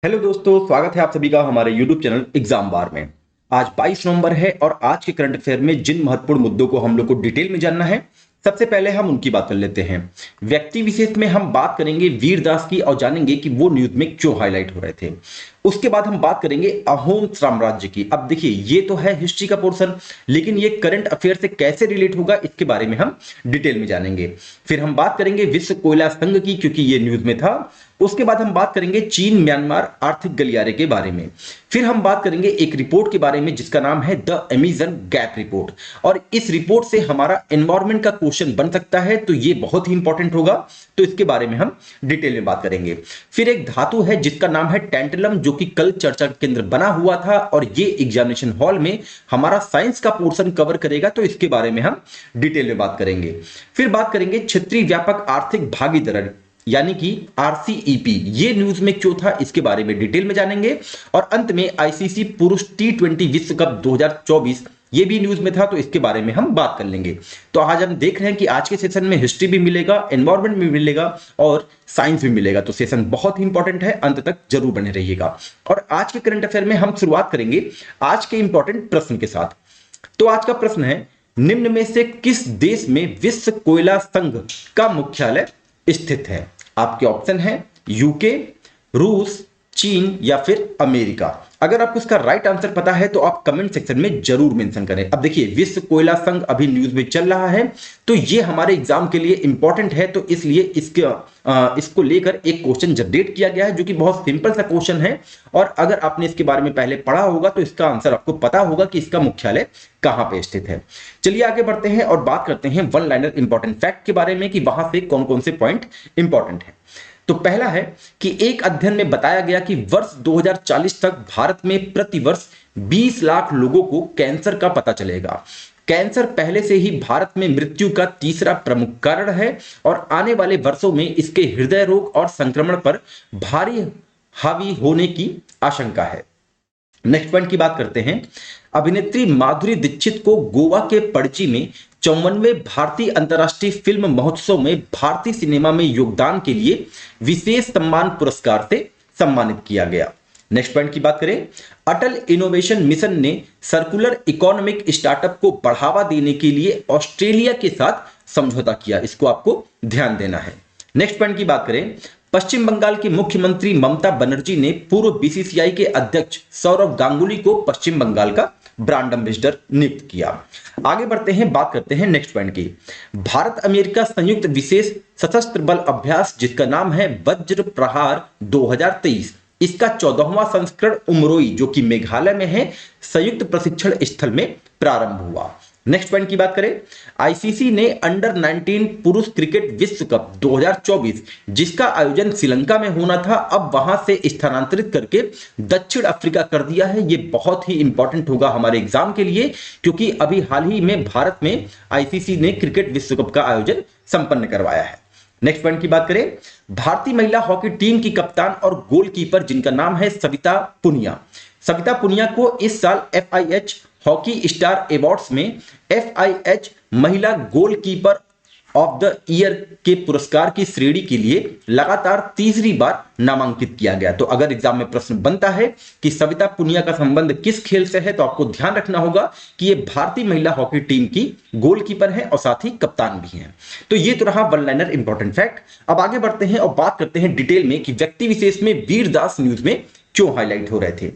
Hello दोस्तों, स्वागत है आप सभी का हमारे YouTube चैनल एग्जाम बार में। आज 22 नवंबर है और आज के करंट अफेयर में जिन महत्वपूर्ण मुद्दों को हम लोग को डिटेल में जानना है, सबसे पहले हम उनकी बात कर लेते हैं। व्यक्ति विशेष में हम बात करेंगे वीरदास की और जानेंगे कि वो न्यूज में क्यों हाईलाइट हो रहे थे। उसके बाद हम बात करेंगे अहोम साम्राज्य की। अब देखिए, ये तो है हिस्ट्री का पोर्शन, लेकिन ये करंट अफेयर से कैसे रिलेट होगा इसके बारे में हम डिटेल में जानेंगे। फिर हम बात करेंगे विश्व कोयला संघ की, क्योंकि ये न्यूज में था। उसके बाद हम बात करेंगे चीन म्यांमार आर्थिक गलियारे के बारे में। फिर हम बात करेंगे एक रिपोर्ट के बारे में जिसका नाम है द अमेजन गैप रिपोर्ट, और इस रिपोर्ट से हमारा एनवायरमेंट का क्वेश्चन बन सकता है, तो ये बहुत ही इंपॉर्टेंट होगा, तो इसके बारे में हम डिटेल में बात करेंगे। फिर एक धातु है जिसका नाम है टैंटलम, जो कि कल चर्चा केंद्र बना हुआ था और ये एग्जामिनेशन हॉल में हमारा साइंस का पोर्शन कवर करेगा, तो इसके बारे में हम डिटेल में बात करेंगे। फिर बात करेंगे क्षेत्रीय व्यापक आर्थिक भागीदारी यानी कि आरसीईपी, ये न्यूज में क्यों था इसके बारे में डिटेल में जानेंगे। और अंत में आईसीसी पुरुष टी20 विश्व कप 2024, ये भी न्यूज में था, तो इसके बारे में हम बात कर लेंगे। तो आज हम देख रहे हैं कि आज के सेशन में हिस्ट्री भी मिलेगा, एनवायरमेंट भी मिलेगा और साइंस भी मिलेगा, तो सेशन बहुत ही इंपॉर्टेंट है, अंत तक जरूर बने रहिएगा। और आज के करंट अफेयर में हम शुरुआत करेंगे आज के इंपॉर्टेंट प्रश्न के साथ। तो आज का प्रश्न है, निम्न में से किस देश में विश्व कोयला संघ का मुख्यालय स्थित है? आपके ऑप्शन है यूके, रूस, चीन या फिर अमेरिका। अगर आपको इसका राइट आंसर पता है तो आप कमेंट सेक्शन में जरूर मेंशन करें। अब देखिए, विश्व कोयला संघ अभी न्यूज में चल रहा है, तो ये हमारे एग्जाम के लिए इंपॉर्टेंट है, तो इसलिए इसको लेकर एक क्वेश्चन जनरेट किया गया है, जो कि बहुत सिंपल सा क्वेश्चन है। और अगर आपने इसके बारे में पहले पढ़ा होगा तो इसका आंसर आपको पता होगा कि इसका मुख्यालय कहां पे स्थित है। चलिए आगे बढ़ते हैं और बात करते हैं वन लाइनर इंपॉर्टेंट फैक्ट के बारे में कि वहां से कौन कौन से पॉइंट इंपॉर्टेंट है। तो पहला है कि एक अध्ययन में बताया गया कि वर्ष 2040 तक भारत में प्रति वर्ष 20 लाख लोगों को कैंसर का पता चलेगा। कैंसर पहले से ही भारत में मृत्यु का तीसरा प्रमुख कारण है और आने वाले वर्षों में इसके हृदय रोग और संक्रमण पर भारी हावी होने की आशंका है। नेक्स्ट पॉइंट की बात करते हैं। अभिनेत्री माधुरी दीक्षित को गोवा के पणजी में 54वें भारतीय अंतर्राष्ट्रीय फिल्म महोत्सव में भारतीय सिनेमा में योगदान के लिए विशेष सम्मान पुरस्कार से सम्मानित किया गया। नेक्स्ट पॉइंट की बात करें, अटल इनोवेशन मिशन ने सर्कुलर इकोनॉमिक स्टार्टअप को बढ़ावा देने के लिए ऑस्ट्रेलिया के साथ समझौता किया, इसको आपको ध्यान देना है। नेक्स्ट पॉइंट की बात करें, पश्चिम बंगाल की मुख्यमंत्री ममता बनर्जी ने पूर्व बीसीसीआई के अध्यक्ष सौरव गांगुली को पश्चिम बंगाल का ब्रांड एम्बेसडर नियुक्त किया। आगे बढ़ते हैं, बात करते हैं नेक्स्ट पॉइंट की। भारत अमेरिका संयुक्त विशेष सशस्त्र बल अभ्यास जिसका नाम है वज्र प्रहार 2023, इसका 14वां संस्करण उमरोई जो कि मेघालय में है संयुक्त प्रशिक्षण स्थल में प्रारंभ हुआ। नेक्स्ट पॉइंट की बात करें, आईसीसी ने अंडर 19 पुरुष क्रिकेट विश्व कप 2024 जिसका आयोजन श्रीलंका में होना था, अब वहां से स्थानांतरित करके दक्षिण अफ्रीका कर दिया है। ये बहुत ही इंपॉर्टेंट होगा हमारे एग्जाम के लिए, क्योंकि अभी हाल ही में भारत में आईसीसी ने क्रिकेट विश्व कप का आयोजन संपन्न करवाया है। नेक्स्ट पॉइंट की बात करें, भारतीय महिला हॉकी टीम की कप्तान और गोलकीपर जिनका नाम है सविता पुनिया। सविता पुनिया को इस साल FIH हॉकी स्टार अवार्ड्स में FIH महिला गोलकीपर ऑफ द ईयर के पुरस्कार की श्रेणी के लिए लगातार तीसरी बार नामांकित किया गया। तो अगर एग्जाम में प्रश्न बनता है कि सविता पुनिया का संबंध किस खेल से है, तो आपको ध्यान रखना होगा कि ये भारतीय महिला हॉकी टीम की गोलकीपर है और साथ ही कप्तान भी हैं। तो ये तो रहा वन लाइनर इंपॉर्टेंट फैक्ट। अब आगे बढ़ते हैं और बात करते हैं डिटेल में कि व्यक्ति विशेष में वीरदास न्यूज में क्यों हाईलाइट हो रहे थे।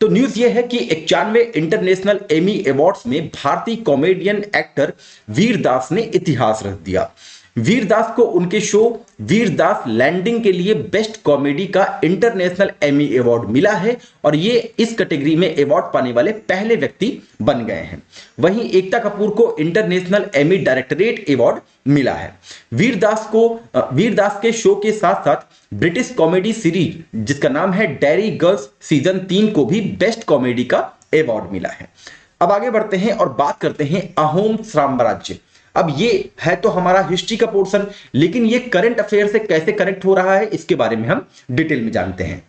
तो न्यूज ये है कि 91वें इंटरनेशनल एमी अवार्ड्स में भारतीय कॉमेडियन एक्टर वीरदास ने इतिहास रच दिया। वीरदास को उनके शो वीरदास लैंडिंग के लिए बेस्ट कॉमेडी का इंटरनेशनल एमी अवार्ड मिला है और ये इस कैटेगरी में अवार्ड पाने वाले पहले व्यक्ति बन गए हैं। वहीं एकता कपूर को इंटरनेशनल एमी डायरेक्टरेट अवार्ड मिला है। वीरदास के शो के साथ साथ ब्रिटिश कॉमेडी सीरीज जिसका नाम है डेरी गर्ल्स सीजन 3 को भी बेस्ट कॉमेडी का अवार्ड मिला है। अब आगे बढ़ते हैं और बात करते हैं अहोम साम्राज्य। अब ये है तो हमारा हिस्ट्री का पोर्शन, लेकिन ये करंट अफेयर से कैसे कनेक्ट हो रहा है इसके बारे में हम डिटेल में जानते हैं।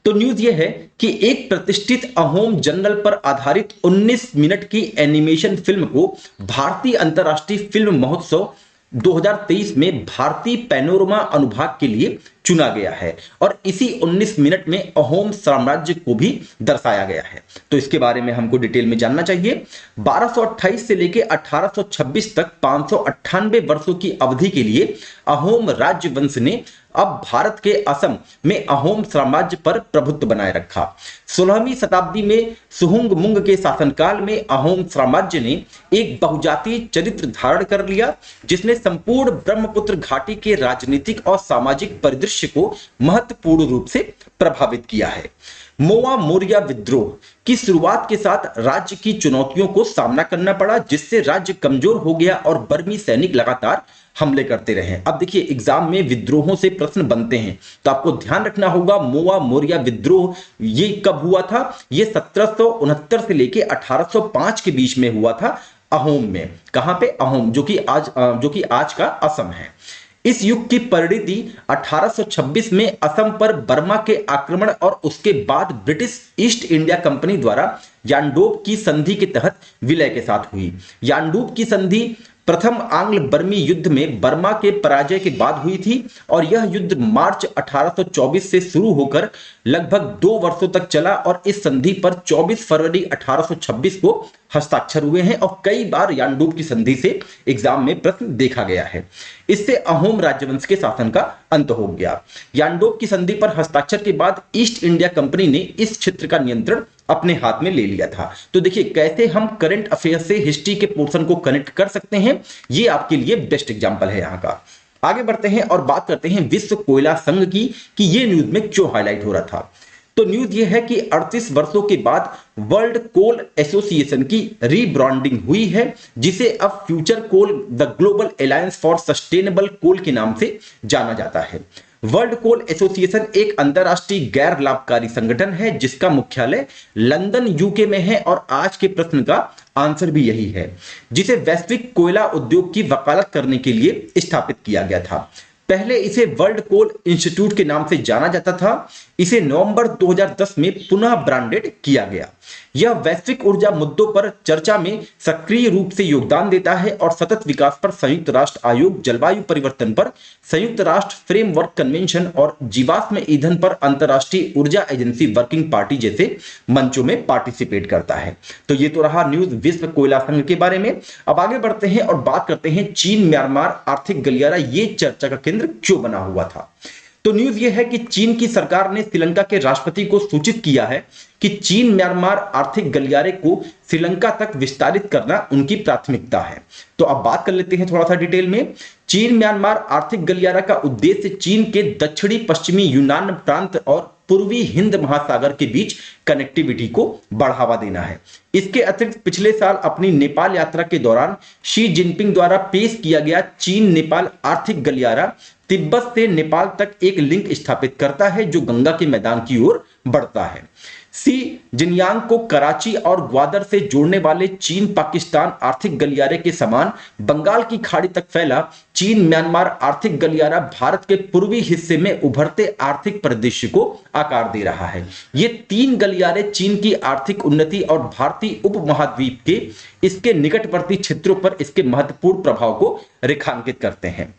तो न्यूज ये है कि एक प्रतिष्ठित अहोम जनरल पर आधारित 19 मिनट की एनिमेशन फिल्म को भारतीय अंतर्राष्ट्रीय फिल्म महोत्सव 2023 में भारतीय पैनोरमा अनुभाग के लिए चुना गया है और इसी 19 मिनट में अहोम साम्राज्य को भी दर्शाया गया है। तो इसके बारे में हमको डिटेल में जानना चाहिए। 1228 से लेकर 1826 तक 598 वर्षों की अवधि के लिए अहोम राजवंश ने अब भारत के असम में अहोम साम्राज्य पर प्रभुत्व बनाए रखा। 16वीं शताब्दी में सुहुंग के शासनकाल में अहोम साम्राज्य ने एक बहुजातीय चरित्र धारण कर लिया, जिसने संपूर्ण ब्रह्मपुत्र घाटी के राजनीतिक और सामाजिक परिदृश्य को महत्वपूर्ण रूप से प्रभावित किया है। मोआ मोरिया विद्रोह की शुरुआत के साथ राज्य की चुनौतियों को सामना करना पड़ा, जिससे राज्य कमजोर हो गया और बर्मी सैनिक लगातार हमले करते रहे। अब देखिए एग्जाम में विद्रोहों से प्रश्न बनते हैं, तो आपको ध्यान रखना होगा मोआ मोरिया विद्रोह ये कब हुआ था। ये 1769 से लेके 1805 के बीच में हुआ था अहोम में। कहां पे? अहोम, जो कि आज का असम है। इस युग की परिणति 1826 में असम पर बर्मा के आक्रमण और उसके बाद ब्रिटिश ईस्ट इंडिया कंपनी द्वारा यानडोब की संधि के तहत विलय के साथ हुई। यानडोब की संधि प्रथम आंग्ल बर्मी युद्ध में बर्मा के पराजय के बाद हुई थी और यह युद्ध मार्च 1824 से शुरू होकर लगभग 2 वर्षों तक चला और इस संधि पर 24 फरवरी 1826 को हस्ताक्षर हुए हैं और कई बार यानडोब की संधि से एग्जाम में प्रश्न देखा गया है। इससे अहोम राजवंश के शासन का अंत हो गया। यानडोब की संधि पर हस्ताक्षर के बाद ईस्ट इंडिया कंपनी ने इस क्षेत्र का नियंत्रण अपने हाथ में ले लिया था। तो देखिए कैसे हम करंट अफेयर से हिस्ट्री के पोर्शन को कनेक्ट कर सकते हैं, ये आपके लिए बेस्ट एग्जांपल है यहाँ का। आगे बढ़ते हैं और बात करते हैं विश्व कोयला संघ की कि ये न्यूज में क्यों हाईलाइट हो रहा था। तो न्यूज ये है कि 38 वर्षों के बाद वर्ल्ड कोल एसोसिएशन की रीब्रांडिंग हुई है, जिसे अब Future Coal the Global Alliance for Sustainable Coal के नाम से जाना जाता है। वर्ल्ड कोल एसोसिएशन एक अंतरराष्ट्रीय गैर लाभकारी संगठन है जिसका मुख्यालय लंदन यूके में है और आज के प्रश्न का आंसर भी यही है, जिसे वैश्विक कोयला उद्योग की वकालत करने के लिए स्थापित किया गया था। पहले इसे वर्ल्ड कोल इंस्टीट्यूट के नाम से जाना जाता था। इसे नवंबर 2010 में पुनः ब्रांडेड किया गया। यह वैश्विक ऊर्जा मुद्दों पर चर्चा में सक्रिय रूप से योगदान देता है और सतत विकास पर संयुक्त राष्ट्र आयोग, जलवायु परिवर्तन पर संयुक्त राष्ट्र फ्रेमवर्क कन्वेंशन और जीवाश्म ईंधन पर अंतरराष्ट्रीय ऊर्जा एजेंसी वर्किंग पार्टी जैसे मंचों में पार्टिसिपेट करता है। तो ये तो रहा न्यूज विश्व कोयला संघ के बारे में। अब आगे बढ़ते हैं और बात करते हैं चीन म्यांमार आर्थिक गलियारा ये चर्चा का केंद्र क्यों बना हुआ था। तो न्यूज यह है कि चीन की सरकार ने श्रीलंका के राष्ट्रपति को सूचित किया है कि चीन म्यांमार आर्थिक गलियारे को श्रीलंका तक विस्तारित करना उनकी प्राथमिकता है। तो अब बात कर लेते हैं थोड़ा सा डिटेल में। चीन म्यांमार आर्थिक गलियारा का उद्देश्य चीन के दक्षिणी पश्चिमी यूनान प्रांत और पूर्वी हिंद महासागर के बीच कनेक्टिविटी को बढ़ावा देना है। इसके अतिरिक्त पिछले साल अपनी नेपाल यात्रा के दौरान शी जिनपिंग द्वारा पेश किया गया चीन नेपाल आर्थिक गलियारा तिब्बत से नेपाल तक एक लिंक स्थापित करता है जो गंगा के मैदान की ओर बढ़ता है। सी जिनयांग को कराची और ग्वादर से जोड़ने वाले चीन पाकिस्तान आर्थिक गलियारे के समान बंगाल की खाड़ी तक फैला चीन म्यांमार आर्थिक गलियारा भारत के पूर्वी हिस्से में उभरते आर्थिक परिदृश्य को आकार दे रहा है। ये 3 गलियारे चीन की आर्थिक उन्नति और भारतीय उपमहाद्वीप के इसके निकटवर्ती क्षेत्रों पर इसके महत्वपूर्ण प्रभाव को रेखांकित करते हैं।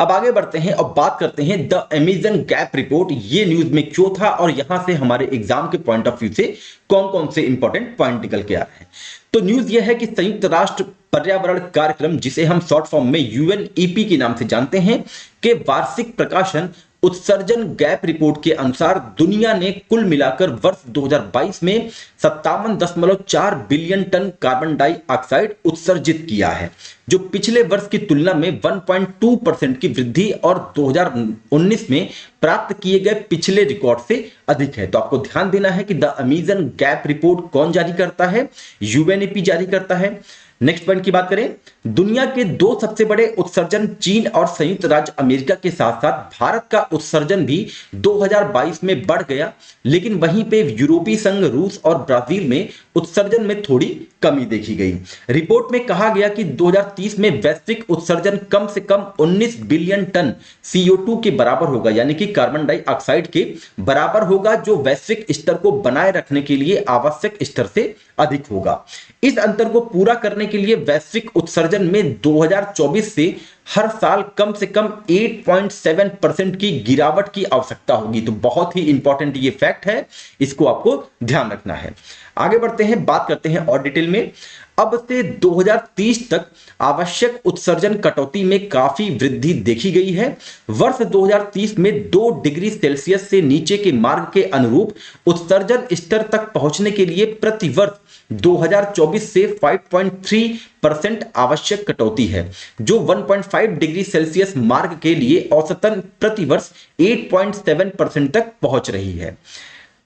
अब आगे बढ़ते हैं और बात करते हैं द अमेजन गैप रिपोर्ट ये न्यूज में क्यों था और यहां से हमारे एग्जाम के पॉइंट ऑफ व्यू से कौन कौन से इंपॉर्टेंट पॉइंट निकल के आ रहे हैं। तो न्यूज ये है कि संयुक्त राष्ट्र पर्यावरण कार्यक्रम जिसे हम शॉर्ट फॉर्म में यूएनईपी के नाम से जानते हैं के वार्षिक प्रकाशन उत्सर्जन गैप रिपोर्ट के अनुसार दुनिया ने कुल मिलाकर वर्ष 2022 में 57.4 बिलियन टन कार्बन डाइऑक्साइड उत्सर्जित किया है, जो पिछले वर्ष की तुलना में 1.2% की वृद्धि और 2019 में प्राप्त किए गए पिछले रिकॉर्ड से अधिक है। तो आपको ध्यान देना है कि द अमेजन गैप रिपोर्ट कौन जारी करता है? यूएनईपी जारी करता है। नेक्स्ट पॉइंट की बात करें, दुनिया के 2 सबसे बड़े उत्सर्जन चीन और संयुक्त राज्य अमेरिका के साथ साथ भारत का उत्सर्जन भी 2022 में बढ़ गया, लेकिन वहीं पे यूरोपीय संघ, रूस और ब्राजील में उत्सर्जन में थोड़ी कमी देखी गई। रिपोर्ट में कहा गया कि 2030 में वैश्विक उत्सर्जन कम से कम 19 बिलियन टन CO2 के बराबर होगा, यानी कि कार्बन डाइऑक्साइड के बराबर होगा, जो वैश्विक स्तर को बनाए रखने के लिए आवश्यक स्तर से अधिक होगा। इस अंतर को पूरा करने के लिए वैश्विक उत्सर्जन में 2024 से हर साल कम से कम 8.7% की गिरावट की आवश्यकता होगी। तो बहुत ही इंपॉर्टेंट ये फैक्ट है, इसको आपको ध्यान रखना है। आगे बढ़ते हैं, बात करते हैं और डिटेल में। अब से 2030 तक आवश्यक उत्सर्जन कटौती में काफी वृद्धि देखी गई है। वर्ष 2030 में 2 डिग्री सेल्सियस से नीचे के मार्ग के अनुरूप उत्सर्जन स्तर तक पहुंचने के लिए प्रति वर्ष 2024 से 5.3% आवश्यक कटौती है, जो 1.5 डिग्री सेल्सियस मार्ग के लिए औसतन प्रति वर्ष 8.7% तक पहुंच रही है।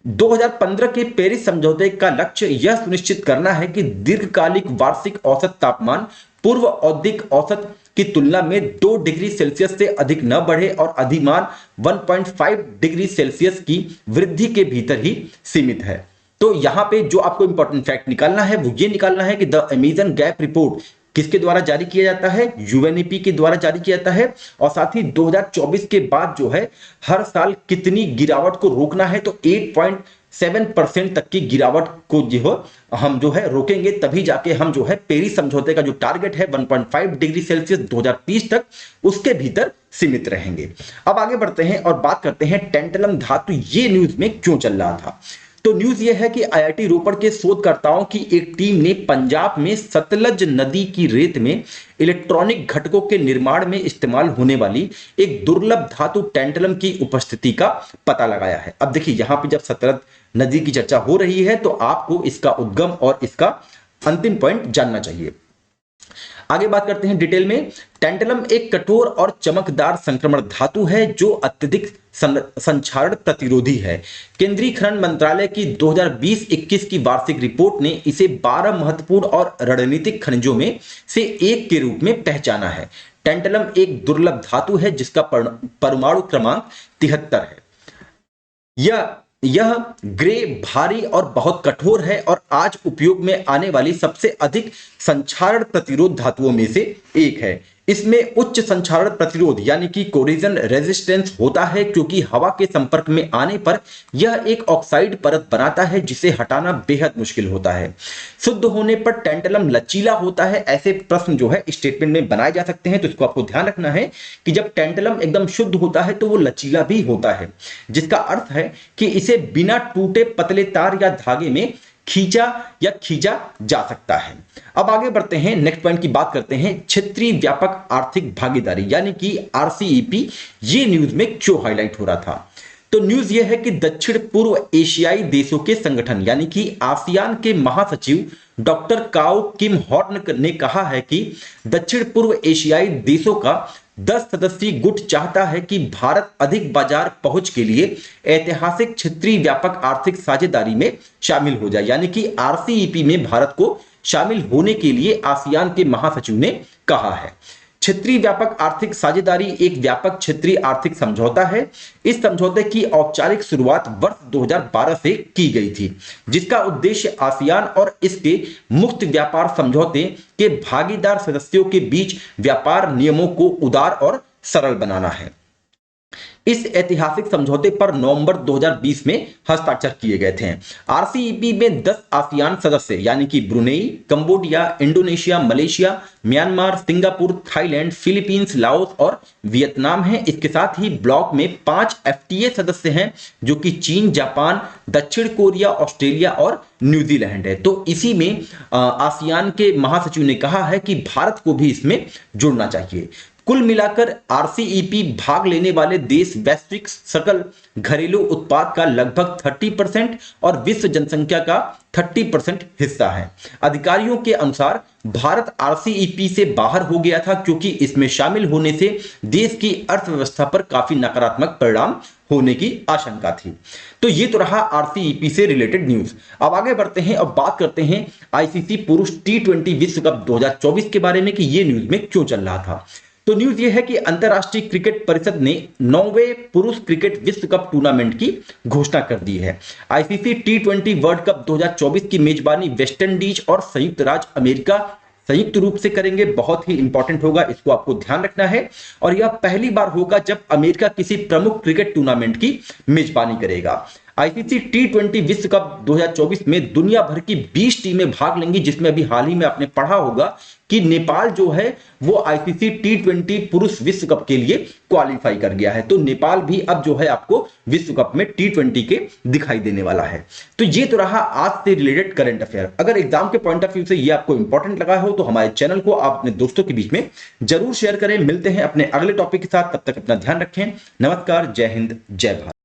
2015 के पेरिस समझौते का लक्ष्य यह सुनिश्चित करना है कि दीर्घकालिक वार्षिक औसत तापमान पूर्व औद्योगिक औसत की तुलना में 2 डिग्री सेल्सियस से अधिक न बढ़े और अधिमान 1.5 डिग्री सेल्सियस की वृद्धि के भीतर ही सीमित है। तो यहां पे जो आपको इंपॉर्टेंट फैक्ट निकालना है वो ये निकालना है कि द अमेजन गैप रिपोर्ट किसके द्वारा जारी किया जाता है, यूएनईपी के द्वारा जारी किया जाता है, और साथ ही 2024 के बाद जो है हर साल कितनी गिरावट को रोकना है, तो 8.7% तक की गिरावट को जो हम जो है रोकेंगे, तभी जाके हम जो है पेरिस समझौते का जो टारगेट है 1.5 डिग्री सेल्सियस 2030 तक, उसके भीतर सीमित रहेंगे। अब आगे बढ़ते हैं और बात करते हैं टैंटलम धातु ये न्यूज में क्यों चल रहा था। तो न्यूज यह है कि आईआईटी रोपड़ के शोधकर्ताओं की एक टीम ने पंजाब में सतलज नदी की रेत में इलेक्ट्रॉनिक घटकों के निर्माण में इस्तेमाल होने वाली एक दुर्लभ धातु टैंटलम की उपस्थिति का पता लगाया है। अब देखिए, यहां पे जब सतलज नदी की चर्चा हो रही है तो आपको इसका उद्गम और इसका अंतिम पॉइंट जानना चाहिए। आगे बात करते हैं डिटेल में। टैंटलम एक कठोर और चमकदार संक्रमण धातु है जो अत्यधिक संक्षारण प्रतिरोधी है। केंद्रीय खनन मंत्रालय की 2020-21 की वार्षिक रिपोर्ट ने इसे 12 महत्वपूर्ण और रणनीतिक खनिजों में से एक के रूप में पहचाना है। टैंटलम एक दुर्लभ धातु है जिसका परमाणु क्रमांक 73 है। यह ग्रे, भारी और बहुत कठोर है और आज उपयोग में आने वाली सबसे अधिक संक्षारण प्रतिरोध धातुओं में से एक है। इसमें उच्च संक्षारण प्रतिरोध यानी कि कोरिजन रेजिस्टेंस होता है, क्योंकि हवा के संपर्क में आने पर यह एक ऑक्साइड परत बनाता है जिसे हटाना बेहद मुश्किल होता है। शुद्ध होने पर टैंटलम लचीला होता है। ऐसे प्रश्न जो है स्टेटमेंट में बनाए जा सकते हैं, तो इसको आपको ध्यान रखना है कि जब टैंटलम एकदम शुद्ध होता है तो वो लचीला भी होता है, जिसका अर्थ है कि इसे बिना टूटे पतले तार या धागे में खींचा जा सकता है। अब आगे बढ़ते हैं, नेक्स्ट पॉइंट की बात करते हैं। क्षेत्रीय व्यापक आर्थिक भागीदारी यानी कि आरसीईपी ये न्यूज में क्यों हाईलाइट हो रहा था। तो न्यूज ये है कि दक्षिण पूर्व एशियाई देशों के संगठन यानी कि आसियान के महासचिव डॉक्टर काओ किम हॉर्न ने कहा है कि दक्षिण पूर्व एशियाई देशों का 10 सदस्यीय गुट चाहता है कि भारत अधिक बाजार पहुंच के लिए ऐतिहासिक क्षेत्रीय व्यापक आर्थिक साझेदारी में शामिल हो जाए। यानी कि आरसीईपी में भारत को शामिल होने के लिए आसियान के महासचिव ने कहा है। क्षेत्रीय व्यापक आर्थिक साझेदारी एक व्यापक क्षेत्रीय आर्थिक समझौता है। इस समझौते की औपचारिक शुरुआत वर्ष 2012 से की गई थी, जिसका उद्देश्य आसियान और इसके मुक्त व्यापार समझौते के भागीदार सदस्यों के बीच व्यापार नियमों को उदार और सरल बनाना है। इस ऐतिहासिक समझौते पर नवंबर 2020 में हस्ताक्षर किए गए थे। आरसीईपी में 10 आसियान सदस्य यानी कि Brunei, Cambodia, Indonesia, Malaysia, Myanmar, Singapore, Thailand, Philippines, Laos और वियतनाम हैं। इसके साथ ही ब्लॉक में 5 एफटीए सदस्य हैं जो कि चीन, जापान, दक्षिण कोरिया, ऑस्ट्रेलिया और न्यूजीलैंड है। तो इसी में आसियान के महासचिव ने कहा है कि भारत को भी इसमें जुड़ना चाहिए। कुल मिलाकर आरसीईपी भाग लेने वाले देश वैश्विक सकल घरेलू उत्पाद का लगभग 30% और विश्व जनसंख्या का 30% हिस्सा है। अधिकारियों के अनुसार भारत आरसीईपी से बाहर हो गया था क्योंकि इसमें शामिल होने से देश की अर्थव्यवस्था पर काफी नकारात्मक परिणाम होने की आशंका थी। तो ये तो रहा आरसीईपी से रिलेटेड न्यूज। अब आगे बढ़ते हैं और बात करते हैं आईसीसी पुरुष टी20 विश्व कप 2024 के बारे में कि ये न्यूज में क्यों चल रहा था। तो न्यूज ये है कि अंतरराष्ट्रीय क्रिकेट परिषद ने 9वें पुरुष क्रिकेट विश्व कप टूर्नामेंट की घोषणा कर दी है। आईसीसी टी20 वर्ल्ड कप 2024 की मेजबानी वेस्टइंडीज और संयुक्त राज्य अमेरिका संयुक्त रूप से करेंगे। बहुत ही इंपॉर्टेंट होगा, इसको आपको ध्यान रखना है। और यह पहली बार होगा जब अमेरिका किसी प्रमुख क्रिकेट टूर्नामेंट की मेजबानी करेगा। आईसीसी टी20 विश्व कप 2024 में दुनिया भर की 20 टीमें भाग लेंगी, जिसमें अभी हाल ही में आपने पढ़ा होगा कि नेपाल जो है वो आईसीसी टी20 पुरुष विश्व कप के लिए क्वालिफाई कर गया है। तो नेपाल भी अब जो है आपको विश्व कप में टी20 के दिखाई देने वाला है। तो ये तो रहा आज से रिलेटेड करंट अफेयर। अगर एग्जाम के पॉइंट ऑफ व्यू से ये आपको इंपॉर्टेंट लगा हो तो हमारे चैनल को आप अपने दोस्तों के बीच में जरूर शेयर करें। मिलते हैं अपने अगले टॉपिक के साथ, तब तक अपना ध्यान रखें। नमस्कार, जय हिंद, जय भारत।